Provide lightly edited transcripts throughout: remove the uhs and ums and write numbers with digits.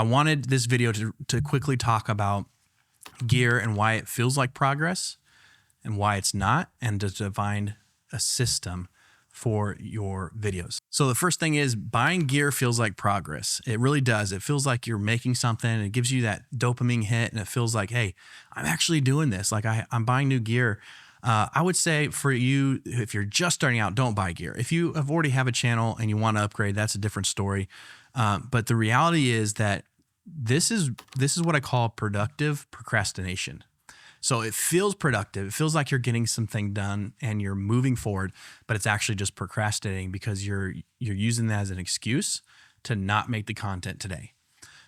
I wanted this video to quickly talk about gear and why it feels like progress and why it's not, and to define a system for your videos. So the first thing is, buying gear feels like progress. It really does. It feels like you're making something, and it gives you that dopamine hit, and it feels like, hey, I'm actually doing this. Like I'm buying new gear. I would say for you, if you're just starting out, don't buy gear. If you have already have a channel and you want to upgrade, that's a different story. But the reality is that this is what I call productive procrastination. So it feels productive. It feels like you're getting something done and you're moving forward, but it's actually just procrastinating because you're using that as an excuse to not make the content today.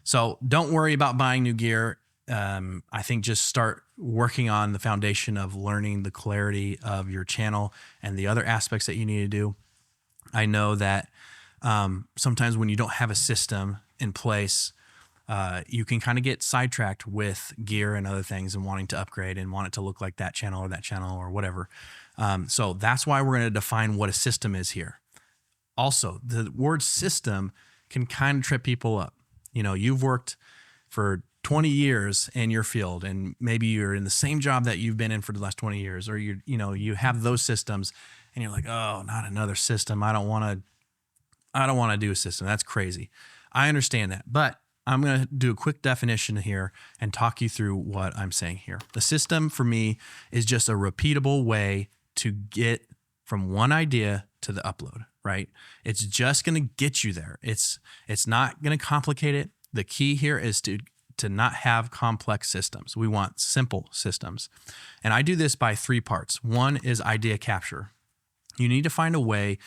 So don't worry about buying new gear. I think just start working on the foundation of learning the clarity of your channel and the other aspects that you need to do. I know that sometimes when you don't have a system in place, you can kind of get sidetracked with gear and other things and wanting to upgrade and want it to look like that channel or whatever. So that's why we're going to define what a system is here. Also, the word system can kind of trip people up. You know, you've worked for 20 years in your field, and maybe you're in the same job that you've been in for the last 20 years, or you have those systems and you're like, oh, not another system. I don't want to do a system. That's crazy. I understand that, but I'm going to do a quick definition here and talk you through what I'm saying here. The system for me is just a repeatable way to get from one idea to the upload, right? It's just going to get you there. It's not going to complicate it. The key here is to not have complex systems. We want simple systems. And I do this by 3 parts. One is idea capture. You need to find a way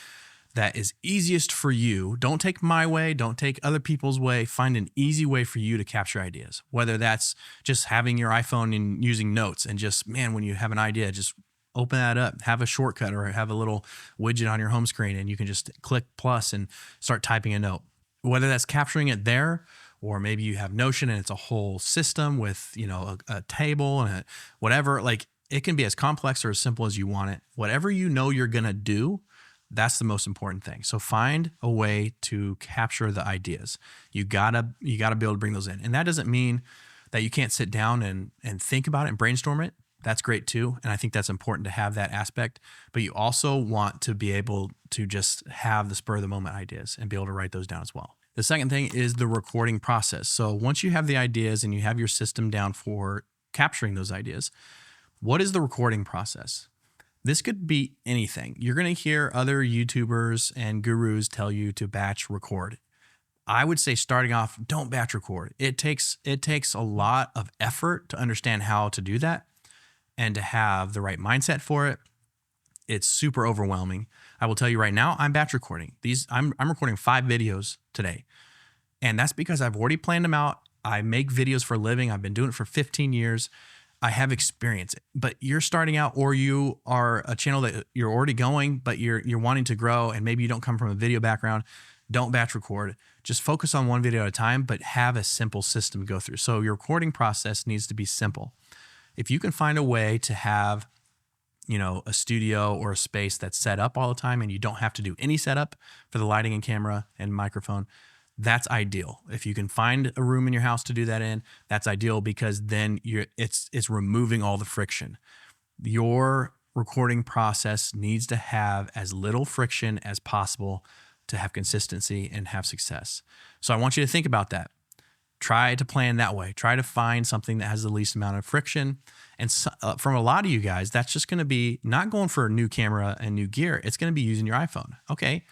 that is easiest for you. Don't take my way, don't take other people's way. Find an easy way for you to capture ideas, whether that's just having your iPhone and using notes and just, man, when you have an idea, just open that up, have a shortcut or have a little widget on your home screen and you can just click plus and start typing a note. Whether that's capturing it there, or maybe you have Notion and it's a whole system with, a table and whatever, like it can be as complex or as simple as you want it. Whatever you know you're going to do, that's the most important thing. So find a way to capture the ideas. You gotta be able to bring those in. And that doesn't mean that you can't sit down and think about it and brainstorm it. That's great too. And I think that's important to have that aspect, but you also want to be able to just have the spur of the moment ideas and be able to write those down as well. The second thing is the recording process. So once you have the ideas and you have your system down for capturing those ideas, what is the recording process? This could be anything. You're going to hear other YouTubers and gurus tell you to batch record. I would say starting off, don't batch record. It takes a lot of effort to understand how to do that and to have the right mindset for it. It's super overwhelming. I will tell you right now, I'm batch recording. I'm recording 5 videos today. And that's because I've already planned them out. I make videos for a living. I've been doing it for 15 years. I have experience, but you're starting out, or you are a channel that you're already going, but you're wanting to grow, and maybe you don't come from a video background. Don't batch record. Just focus on one video at a time, but have a simple system to go through. So your recording process needs to be simple. If you can find a way to have, a studio or a space that's set up all the time, and you don't have to do any setup for the lighting and camera and microphone, that's ideal. If you can find a room in your house to do that in, that's ideal, because then it's removing all the friction. Your recording process needs to have as little friction as possible to have consistency and have success. So I want you to think about that. Try to plan that way. Try to find something that has the least amount of friction. And from a lot of you guys, that's just going to be not going for a new camera and new gear. It's going to be using your iPhone. Okay,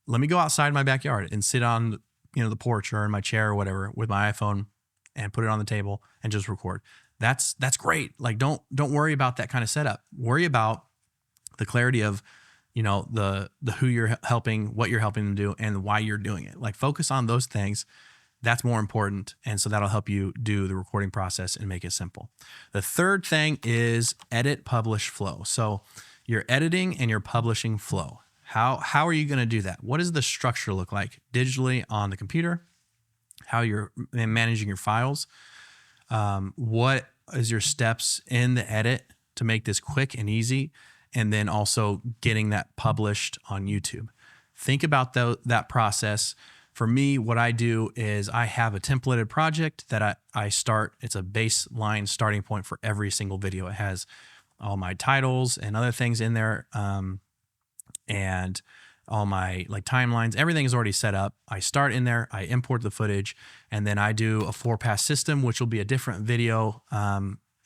let me go outside my backyard and sit on the porch or in my chair or whatever with my iPhone and put it on the table and just record. That's great. Like don't worry about that kind of setup. Worry about the clarity of, the who you're helping, what you're helping them do, and why you're doing it. Like focus on those things. That's more important. And so that'll help you do the recording process and make it simple. The third thing is edit, publish, flow. So your editing and your publishing flow. How are you going to do that? What does the structure look like digitally on the computer? How you're managing your files? What is your steps in the edit to make this quick and easy? And then also getting that published on YouTube. Think about that process. For me, what I do is I have a templated project that I start. It's a baseline starting point for every single video. It has all my titles and other things in there, and all my like timelines. Everything is already set up. I start in there, I import the footage, and then I do a 4-pass system, which will be a different video.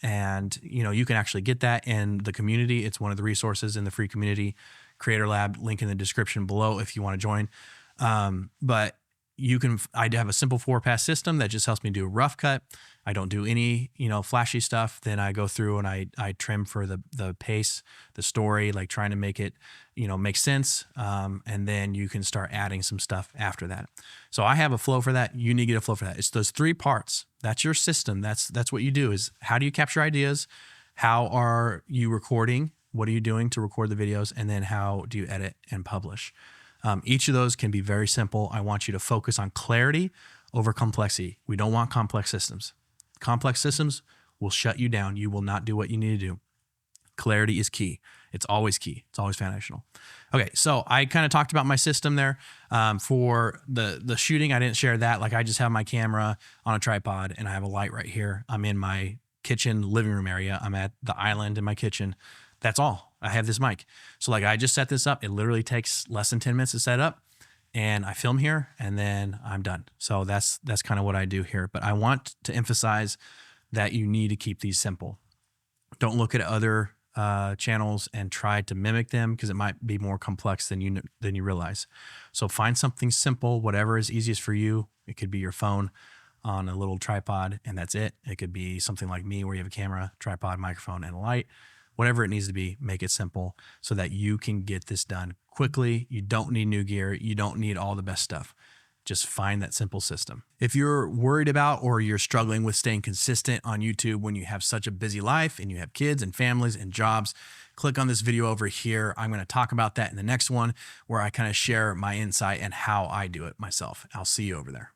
And you can actually get that in the community. It's one of the resources in the free community Creator Lab, link in the description below if you want to join. But I have a simple 4-pass system that just helps me do a rough cut. I don't do any, flashy stuff. Then I go through and I trim for the pace, the story, like trying to make it, make sense. And then you can start adding some stuff after that. So I have a flow for that. You need to get a flow for that. It's those 3 parts. That's your system. That's what you do is how do you capture ideas? How are you recording? What are you doing to record the videos? And then how do you edit and publish? Each of those can be very simple. I want you to focus on clarity over complexity. We don't want complex systems. Complex systems will shut you down. You will not do what you need to do. Clarity is key. It's always key. It's always foundational. Okay, so I kind of talked about my system there. For the shooting, I didn't share that. Like I just have my camera on a tripod and I have a light right here. I'm in my kitchen living room area. I'm at the island in my kitchen. That's all. I have this mic. So like I just set this up. It literally takes less than 10 minutes to set up, and I film here and then I'm done. So that's kind of what I do here. But I want to emphasize that you need to keep these simple. Don't look at other channels and try to mimic them because it might be more complex than you realize. So find something simple, whatever is easiest for you. It could be your phone on a little tripod and that's it. It could be something like me where you have a camera, tripod, microphone, and a light. Whatever it needs to be, make it simple so that you can get this done quickly. You don't need new gear. You don't need all the best stuff. Just find that simple system. If you're worried about or you're struggling with staying consistent on YouTube when you have such a busy life and you have kids and families and jobs, click on this video over here. I'm going to talk about that in the next one where I kind of share my insight and how I do it myself. I'll see you over there.